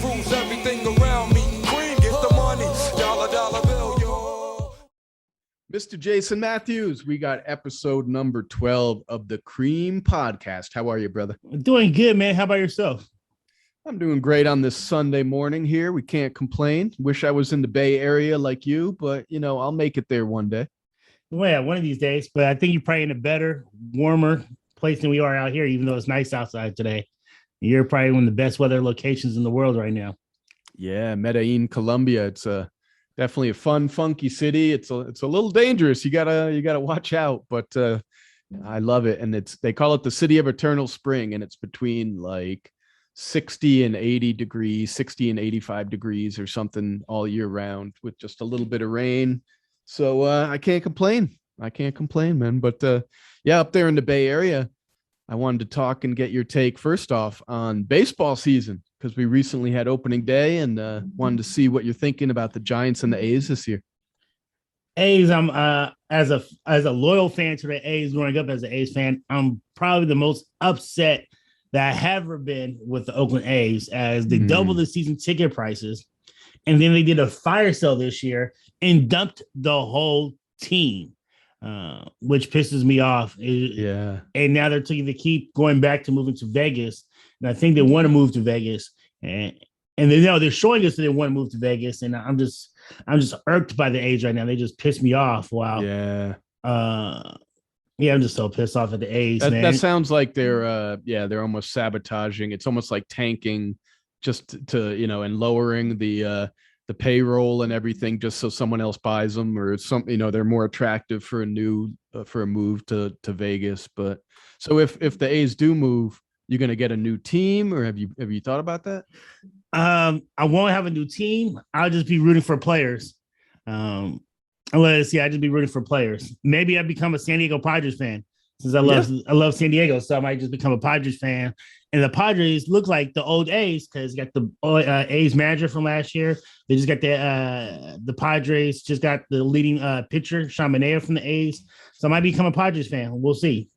rules everything around me. Cream, get the money, dollar bill, yo. Mr. Jason Matthews, we got episode number 12 of the C.R.E.A.M podcast. How are you, brother? Doing good, man. How about yourself? I'm doing great on this Sunday morning here. We can't complain. Wish I was in the Bay Area like you, but, I'll make it there one day. Well, yeah, one of these days. But I think you're probably in a better, warmer place than we are out here, even though it's nice outside today. You're probably one of the best weather locations in the world right now. Yeah, Medellin, Colombia. It's definitely a fun, funky city. It's a little dangerous. You gotta watch out, but I love it. And they call it the city of eternal spring, and it's between like 60 and 80 degrees, 60 and 85 degrees or something all year round with just a little bit of rain. So I can't complain. Man. But yeah, up there in the Bay Area, I wanted to talk and get your take first off on baseball season, because we recently had opening day, and wanted to see what you're thinking about the Giants and the A's this year. A's, I'm as a loyal fan to the A's, growing up as an A's fan, I'm probably the most upset that I have ever been with the Oakland A's, as they doubled the season ticket prices, and then they did a fire sale this year and dumped the whole team, which pisses me off. Yeah. And now they keep going back to moving to Vegas, and I think they want to move to Vegas, and they're showing us that they want to move to Vegas, and I'm just irked by the A's right now. They just piss me off. Wow. Yeah. Yeah, I'm just so pissed off at the A's, man. That sounds like they're almost sabotaging. It's almost like tanking just to, and lowering the payroll and everything just so someone else buys them, or something, they're more attractive for a move to Vegas. But so if the A's do move, you're going to get a new team, or have you thought about that? I won't have a new team. I'll just be rooting for players. I just be rooting for players. Maybe I become a San Diego Padres fan, since I love San Diego, so I might just become a Padres fan. And the Padres look like the old A's, because you got the A's manager from last year. They just got the Padres just got the leading pitcher, Sean Manaea, from the A's. So I might become a Padres fan. We'll see.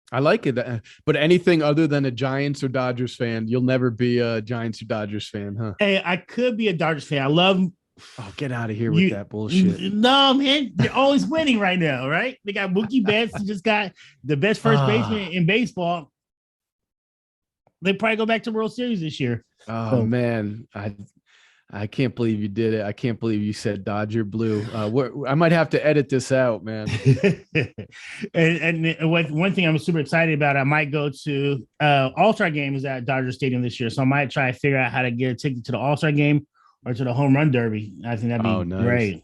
I like it, but anything other than a Giants or Dodgers fan, you'll never be a Giants or Dodgers fan, huh? Hey, I could be a Dodgers fan. I love. Oh, get out of here with that bullshit. No, man. They're always winning right now, right? They got Mookie Betts, who just got the best first baseman in baseball. They probably go back to World Series this year. Oh, man. I can't believe you did it. I can't believe you said Dodger blue. I might have to edit this out, man. and one thing I'm super excited about, I might go to All-Star game is at Dodger Stadium this year. So I might try to figure out how to get a ticket to the All-Star game or to the home run derby. I think that'd be great.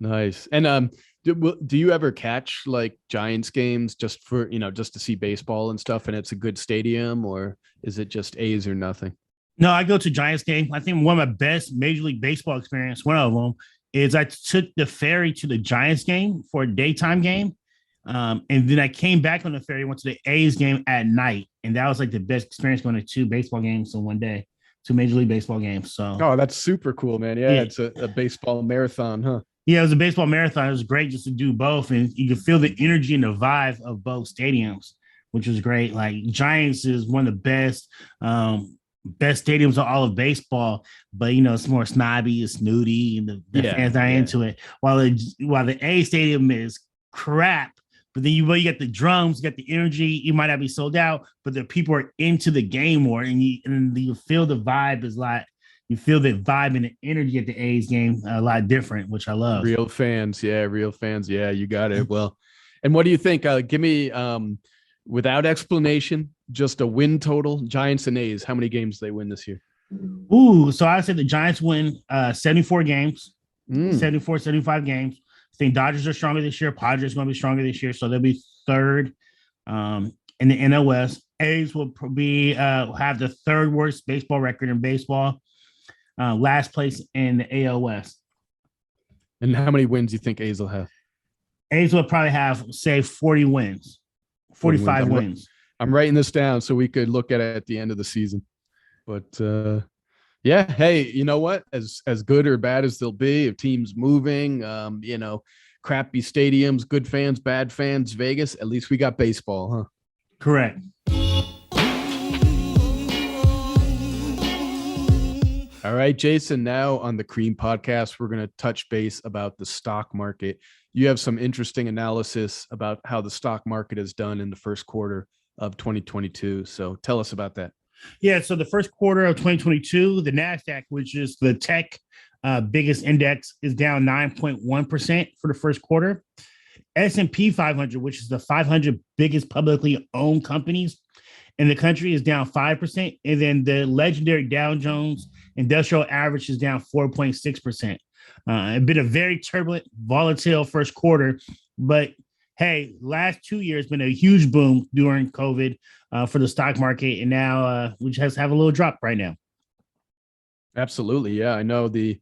Nice. And do you ever catch like Giants games just for, just to see baseball and stuff, and it's a good stadium, or is it just A's or nothing? No, I go to Giants game. I think one of my best Major League Baseball experience, one of them, is I took the ferry to the Giants game for a daytime game. And then I came back on the ferry, went to the A's game at night. And that was like the best experience, going to two baseball games in one day. Two Major League Baseball games. So, oh, that's super cool, man. Yeah. It's a baseball marathon, huh? Yeah, it was a baseball marathon. It was great just to do both, and you could feel the energy and the vibe of both stadiums, which was great. Like, Giants is one of the best stadiums of all of baseball, but it's more snobby, it's snooty, and the fans are into it. While the A stadium is crap, but then you get the drums, you got the energy. You might not be sold out, but the people are into the game more, and you feel the vibe is like, you feel the vibe and the energy at the A's game a lot different, which I love. Real fans. Yeah, you got it. Well, and what do you think? Give me, without explanation, just a win total, Giants and A's. How many games they win this year? Ooh, so I said the Giants win 74 games, 74, 75 games. I think Dodgers are stronger this year. Padres are going to be stronger this year, so they'll be third in the NL West. A's will be have the third worst baseball record in baseball, last place in the AL West. And how many wins do you think A's will have? A's will probably have, say, 40 wins, 45 wins. I'm writing this down so we could look at it at the end of the season. But yeah, hey, you know what? As good or bad as they'll be, if teams moving, crappy stadiums, good fans, bad fans, Vegas, at least we got baseball, huh? Correct. All right, Jason, now on the C.R.E.A.M podcast, we're going to touch base about the stock market. You have some interesting analysis about how the stock market has done in the first quarter of 2022. So tell us about that. Yeah, so the first quarter of 2022, the NASDAQ, which is the tech biggest index, is down 9.1% for the first quarter. S&P 500, which is the 500 biggest publicly owned companies in the country, is down 5%. And then the legendary Dow Jones Industrial Average is down 4.6%. It's been a very turbulent, volatile first quarter, but hey, last 2 years been a huge boom during COVID for the stock market, and now we just have a little drop right now. Absolutely, yeah. I know the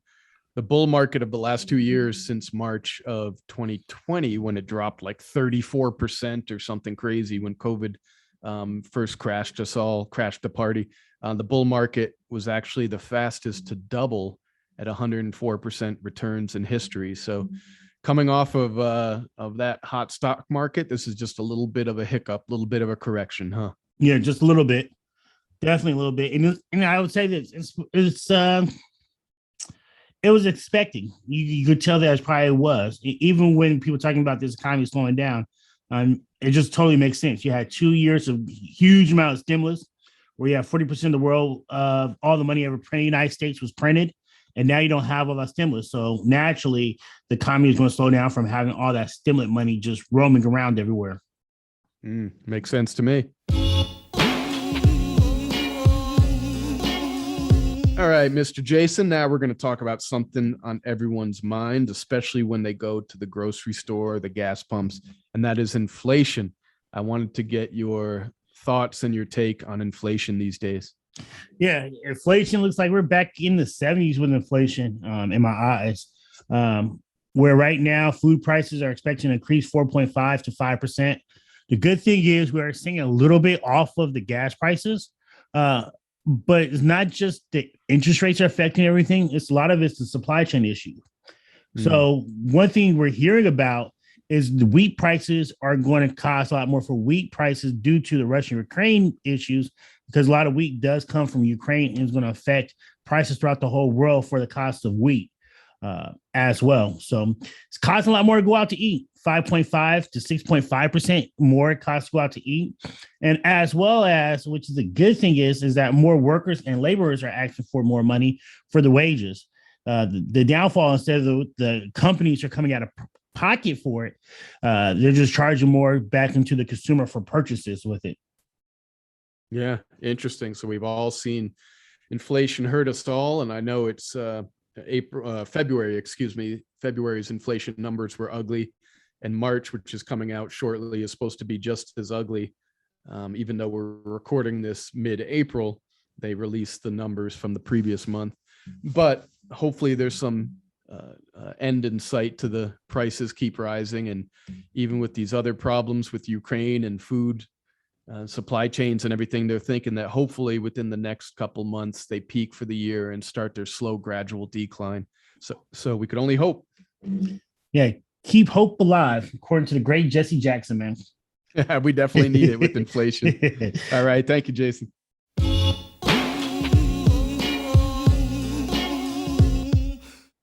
bull market of the last 2 years since March of 2020, when it dropped like 34% or something crazy when COVID first crashed us all, crashed the party. The bull market was actually the fastest to double at 104% returns in history. So coming off of that hot stock market, this is just a little bit of a hiccup, a little bit of a correction, huh? Yeah, just a little bit. Definitely a little bit. And I would say that it was expecting. You could tell that it probably was. Even when people talking about this economy slowing down, it just totally makes sense. You had 2 years of huge amount of stimulus where you have 40% of the world of all the money ever printed in the United States was printed. And now you don't have all that stimulus. So naturally, the economy is going to slow down from having all that stimulant money just roaming around everywhere. Makes sense to me. All right, Mr. Jason, now we're going to talk about something on everyone's mind, especially when they go to the grocery store, the gas pumps, and that is inflation. I wanted to get your thoughts and your take on inflation these days. Yeah, inflation looks like we're back in the 70s with inflation in my eyes, where right now food prices are expecting to increase 4.5 to 5%. The good thing is we're seeing a little bit off of the gas prices, but it's not just the interest rates are affecting everything. It's a lot of it's the supply chain issue. So one thing we're hearing about is the wheat prices are going to cost a lot more for wheat prices due to the Russia-Ukraine issues, because a lot of wheat does come from Ukraine and is going to affect prices throughout the whole world for the cost of wheat as well. So it's costing a lot more to go out to eat, 5.5 to 6.5% more it costs to go out to eat. And as well as, which is the good thing is that more workers and laborers are asking for more money for the wages. The downfall, instead of the companies are coming out of pocket for it, they're just charging more back into the consumer for purchases with it. Yeah, interesting. So we've all seen inflation hurt us all, and I know it's February's inflation numbers were ugly, and March, which is coming out shortly, is supposed to be just as ugly. Even though we're recording this mid-April, they released the numbers from the previous month, but hopefully there's some end in sight to the prices keep rising. And even with these other problems with Ukraine and food supply chains and everything, they're thinking that hopefully within the next couple months they peak for the year and start their slow gradual decline. So we could only hope. Yeah, keep hope alive, according to the great Jesse Jackson, man. Yeah, we definitely need it with inflation. All right, thank you, Jason.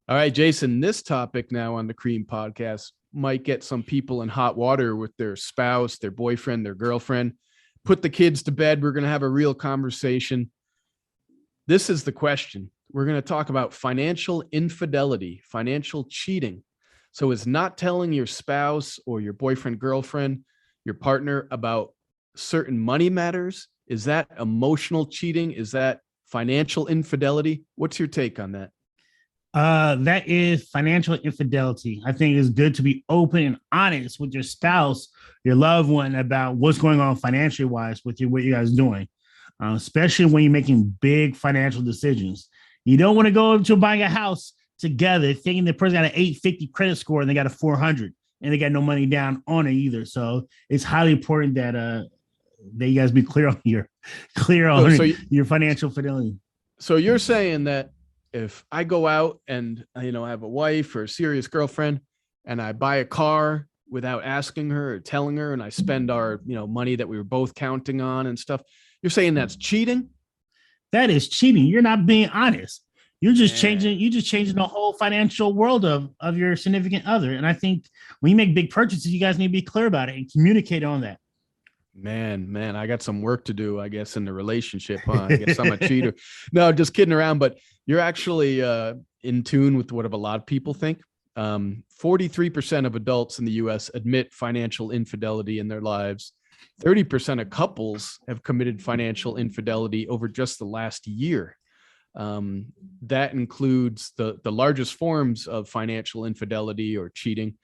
All right, Jason, this topic now on the C.R.E.A.M podcast might get some people in hot water with their spouse, their boyfriend, their girlfriend. Put the kids to bed. We're going to have a real conversation. This is the question. We're going to talk about financial infidelity, financial cheating. So is not telling your spouse or your boyfriend, girlfriend, your partner about certain money matters, is that emotional cheating? Is that financial infidelity? What's your take on that? That is financial infidelity. I think it's good to be open and honest with your spouse, your loved one, about what's going on financially wise with you, what you guys are doing, especially when you're making big financial decisions. You don't want to go into buying a house together thinking the person got an 850 credit score and they got a 400 and they got no money down on it either. So it's highly important that you guys be clear on your financial fidelity. So you're saying that if I go out and, I have a wife or a serious girlfriend and I buy a car without asking her or telling her, and I spend our, money that we were both counting on and stuff, you're saying that's cheating? That is cheating. You're not being honest. You're just changing the whole financial world of your significant other. And I think when you make big purchases, you guys need to be clear about it and communicate on that. Man, I got some work to do, I guess, in the relationship. Huh? I guess I'm a cheater. No, just kidding around. But you're actually in tune with what a lot of people think. 43% of adults in the U.S. admit financial infidelity in their lives. 30% of couples have committed financial infidelity over just the last year. That includes the largest forms of financial infidelity or cheating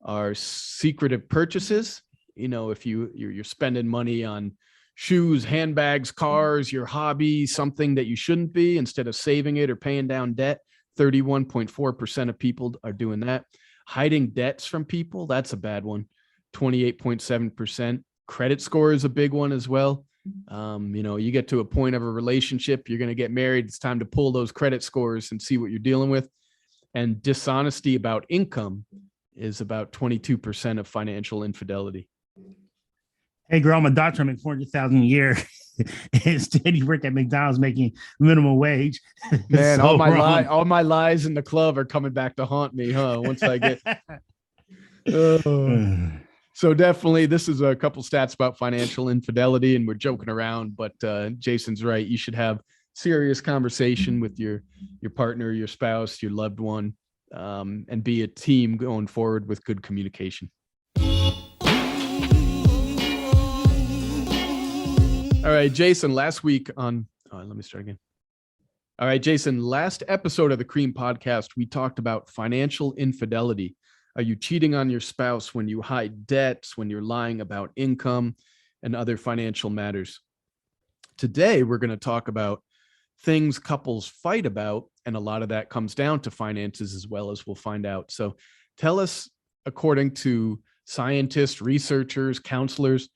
are secretive purchases. If you're spending money on shoes, handbags, cars, your hobby, something that you shouldn't be, instead of saving it or paying down debt, 31.4% of people are doing that. Hiding debts from people, that's a bad one, 28.7%. Credit score is a big one as well. You get to a point of a relationship, you're going to get married. It's time to pull those credit scores and see what you're dealing with. And dishonesty about income is about 22% of financial infidelity. Hey, girl, I'm a doctor. I make $400,000 a year. Instead, you work at McDonald's making minimum wage. Man, So all my lies in the club are coming back to haunt me, huh? Once I get. So definitely, this is a couple stats about financial infidelity, and we're joking around, but Jason's right. You should have serious conversation with your partner, your spouse, your loved one, and be a team going forward with good communication. All right, Jason, last episode of the C.R.E.A.M podcast, we talked about financial infidelity. Are you cheating on your spouse when you hide debts, when you're lying about income and other financial matters? Today, we're going to talk about things couples fight about, and a lot of that comes down to finances as well, as we'll find out. So tell us, according to scientists, researchers, counselors,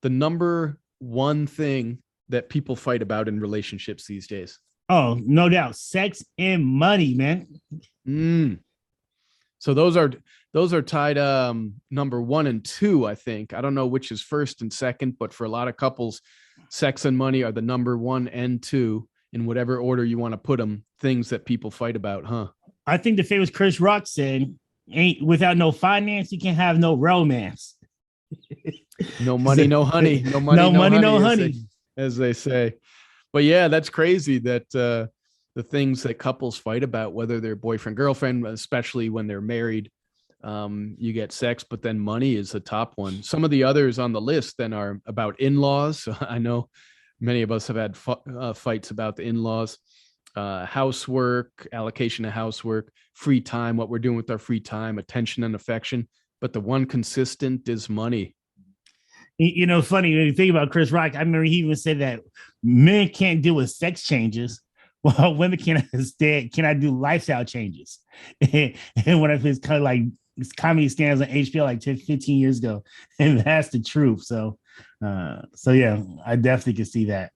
the number one thing that people fight about in relationships these days. Oh, no doubt. Sex and money, man. So those are tied number 1 and 2, I think. I don't know which is first and second, but for a lot of couples, sex and money are the number 1 and 2 in whatever order you want to put them, things that people fight about, huh? I think the famous Chris Rock said, "Ain't without no finance, you can have no romance." No money, no honey. No money, no honey. As they say. But yeah, that's crazy that the things that couples fight about, whether they're boyfriend, girlfriend, especially when they're married, you get sex, but then money is the top one. Some of the others on the list then are about in-laws. So I know many of us have had fights about the in-laws, housework, allocation of housework, free time, what we're doing with our free time, attention and affection. But the one consistent is money. Funny when you think about Chris Rock, I remember he even said that men can't deal with sex changes. Well, women cannot do lifestyle changes. And one of his kind of like comedy stands on HBO like 10, 15 years ago. And that's the truth. So yeah, I definitely can see that.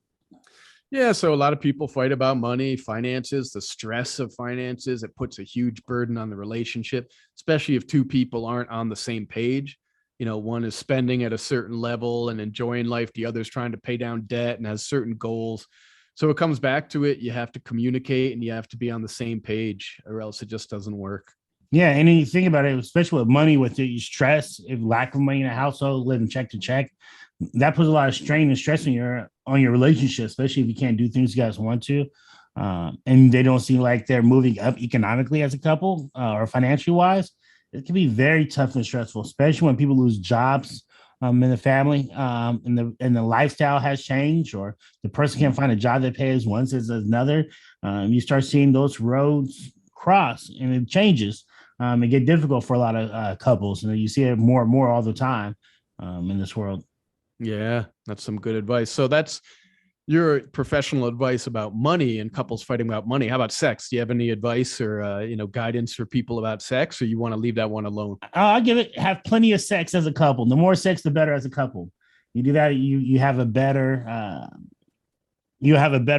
Yeah. So a lot of people fight about money, finances, the stress of finances. It puts a huge burden on the relationship, especially if two people aren't on the same page. One is spending at a certain level and enjoying life. The other's trying to pay down debt and has certain goals. So it comes back to it. You have to communicate and you have to be on the same page, or else it just doesn't work. Yeah. And then you think about it, especially with money, with your stress, if lack of money in a household, living check to check, that puts a lot of strain and stress on your relationship, especially if you can't do things you guys want to. And they don't seem like they're moving up economically as a couple or financially wise. It can be very tough and stressful, especially when people lose jobs in the family, and the lifestyle has changed, or the person can't find a job that pays once as another. You start seeing those roads cross, and it changes. It get difficult for a lot of couples, and you see it more and more all the time in this world. Yeah, that's some good advice. So that's your professional advice about money and couples fighting about money. How about sex? Do you have any advice or guidance for people about sex, or you want to leave that one alone? I'll give it. Have plenty of sex as a couple. The more sex, the better as a couple. You do that, you have a better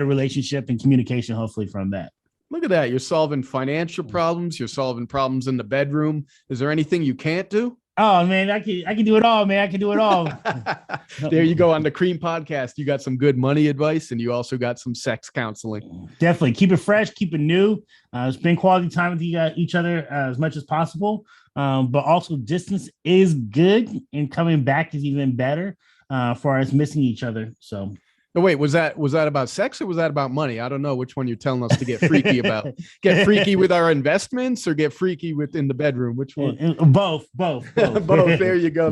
relationship and communication. Hopefully, from that. Look at that. You're solving financial problems. You're solving problems in the bedroom. Is there anything you can't do? Oh man, I can do it all, man. I can do it all. There you go. On the Cream podcast, you got some good money advice, and you also got some sex counseling. Definitely keep it fresh, keep it new. Spend quality time with each other as much as possible. But also, distance is good, and coming back is even better for us missing each other. So. No, wait, was that about sex or was that about money? I don't know which one you're telling us to get freaky about. Get freaky with our investments or get freaky within the bedroom? Which one? Both. Both. There you go.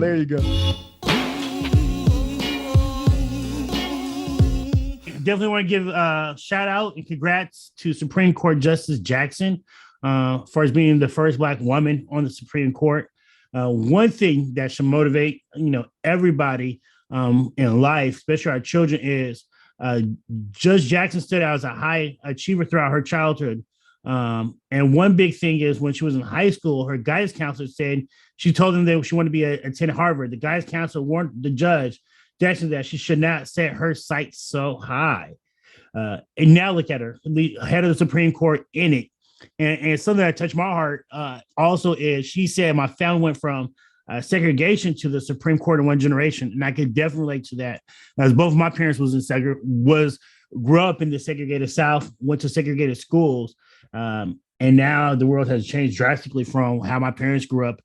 Definitely want to give a shout out and congrats to Supreme Court Justice Jackson for being the first Black woman on the Supreme Court. One thing that should motivate, everybody in life, especially our children, is Judge Jackson stood out as a high achiever throughout her childhood. And one big thing is when she was in high school, her guidance counselor said she told them that she wanted to be attend Harvard. The guidance counselor warned the judge Jackson that she should not set her sights so high. And now look at her, the head of the Supreme Court in it. And something that touched my heart also is she said, my family went from segregation to the Supreme Court in one generation. And I could definitely relate to that. As both of my parents grew up in the segregated South, went to segregated schools. And now the world has changed drastically from how my parents grew up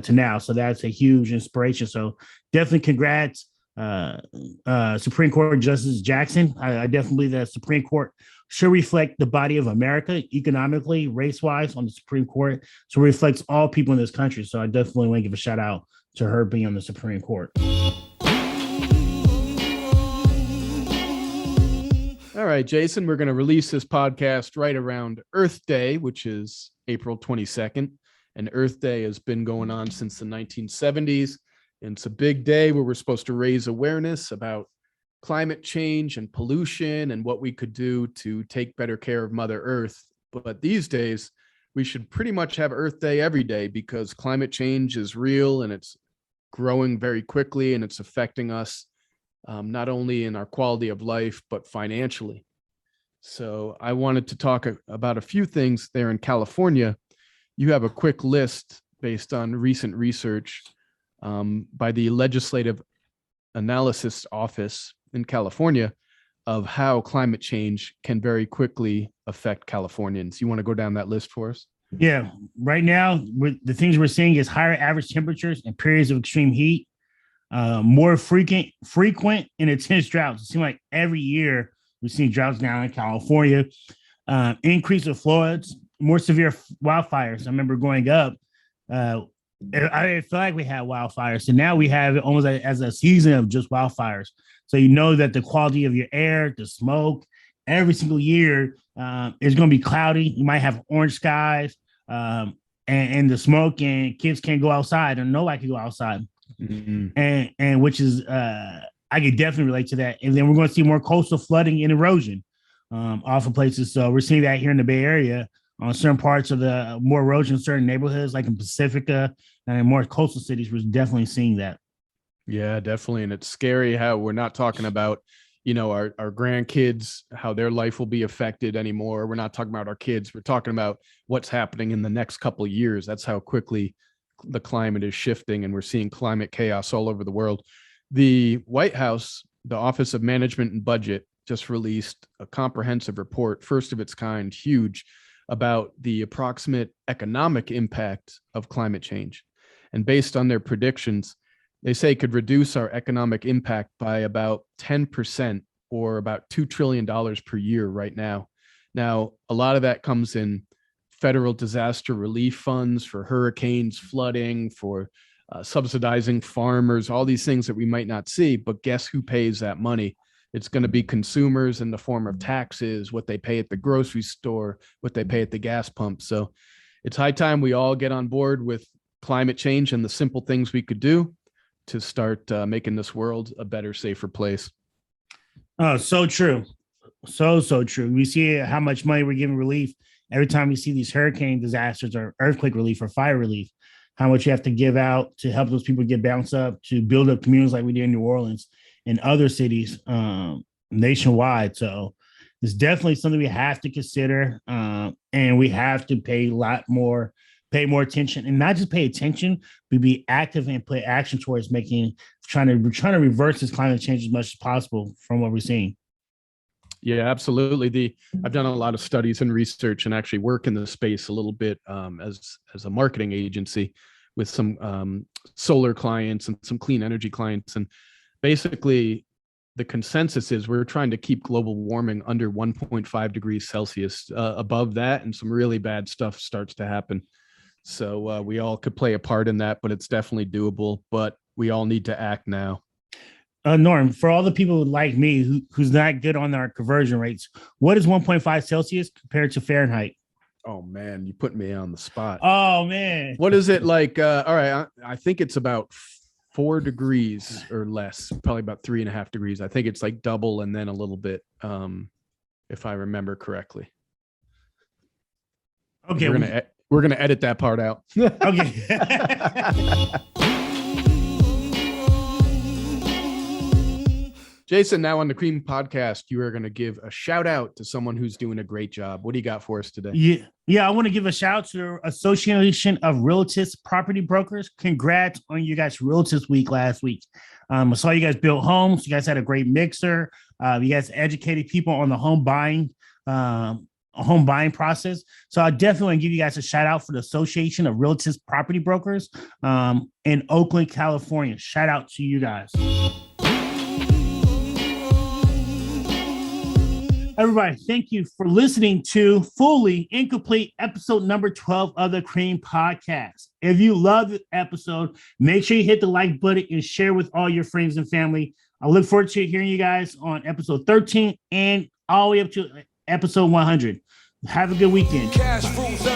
to now. So that's a huge inspiration. So definitely congrats, Supreme Court Justice Jackson. I definitely believe that Supreme Court should reflect the body of America economically, race-wise on the Supreme Court. So it reflects all people in this country. So I definitely want to give a shout out to her being on the Supreme Court. All right, Jason, we're going to release this podcast right around Earth Day, which is April 22nd. And Earth Day has been going on since the 1970s. And it's a big day where we're supposed to raise awareness about climate change and pollution and what we could do to take better care of Mother Earth. But these days, we should pretty much have Earth Day every day because climate change is real and it's growing very quickly and it's affecting us not only in our quality of life, but financially. So I wanted to talk about a few things there in California. You have a quick list based on recent research by the Legislative Analysis Office in California of how climate change can very quickly affect Californians. You want to go down that list for us? Yeah. Right now, the things we're seeing is higher average temperatures and periods of extreme heat, more frequent and intense droughts. It seems like every year we've seen droughts now in California, increase of floods, more severe wildfires. I remember growing up, I feel like we had wildfires, and now we have it almost as a season of just wildfires. So you know that the quality of your air, the smoke, every single year is going to be cloudy. You might have orange skies and the smoke, and kids can't go outside, and nobody can go outside. Mm-hmm. And which is I could definitely relate to that. And then we're going to see more coastal flooding and erosion off of places. So we're seeing that here in the Bay Area on certain parts of the more erosion in certain neighborhoods, like in Pacifica and in more coastal cities. We're definitely seeing that. Yeah, definitely. And it's scary how we're not talking about, our grandkids, how their life will be affected anymore. We're not talking about our kids. We're talking about what's happening in the next couple of years. That's how quickly the climate is shifting, and we're seeing climate chaos all over the world. The White House, the Office of Management and Budget, just released a comprehensive report, first of its kind, huge, about the approximate economic impact of climate change. And based on their predictions, they say it could reduce our economic impact by about 10% or about $2 trillion per year right now. Now, a lot of that comes in federal disaster relief funds for hurricanes, flooding, for subsidizing farmers, all these things that we might not see. But guess who pays that money? It's going to be consumers in the form of taxes, what they pay at the grocery store, what they pay at the gas pump. So it's high time we all get on board with climate change and the simple things we could do to start making this world a better, safer place. Oh, so true. So true. We see how much money we're giving relief every time we see these hurricane disasters or earthquake relief or fire relief, how much you have to give out to help those people get bounced up, to build up communities like we did in New Orleans and other cities nationwide. So it's definitely something we have to consider, and we have to pay a lot more pay more attention, and not just pay attention, but be active and put action towards trying to reverse this climate change as much as possible from what we're seeing. Yeah, absolutely. I've done a lot of studies and research and actually work in the space a little bit as a marketing agency with some solar clients and some clean energy clients. And basically the consensus is we're trying to keep global warming under 1.5 degrees Celsius. Above that, and some really bad stuff starts to happen. So we all could play a part in that, but it's definitely doable. But we all need to act now. Norm, for all the people like me who's not good on our conversion rates, what is 1.5 Celsius compared to Fahrenheit? Oh man, you put me on the spot. Oh man, what is it like? All right, I think it's about 4 degrees or less, probably about 3.5 degrees. I think it's like double and then a little bit, if I remember correctly. Okay, we're gonna edit that part out. Okay. Jason, now on the C.R.E.A.M podcast, you are going to give a shout out to someone who's doing a great job. What do you got for us today? Yeah, I want to give a shout out to the Association of Realtors Property Brokers. Congrats on you guys' Realtors Week last week. I saw you guys built homes. You guys had a great mixer. You guys educated people on the home buying process. So I definitely want to give you guys a shout out for the Association of Realtors Property Brokers in Oakland, California. Shout out to you guys. Everybody, thank you for listening to Fully Incomplete episode number 12 of the C.R.E.A.M podcast. If you love the episode, make sure you hit the like button and share with all your friends and family. I look forward to hearing you guys on episode 13 and all the way up to episode 100. Have a good weekend. Cash rules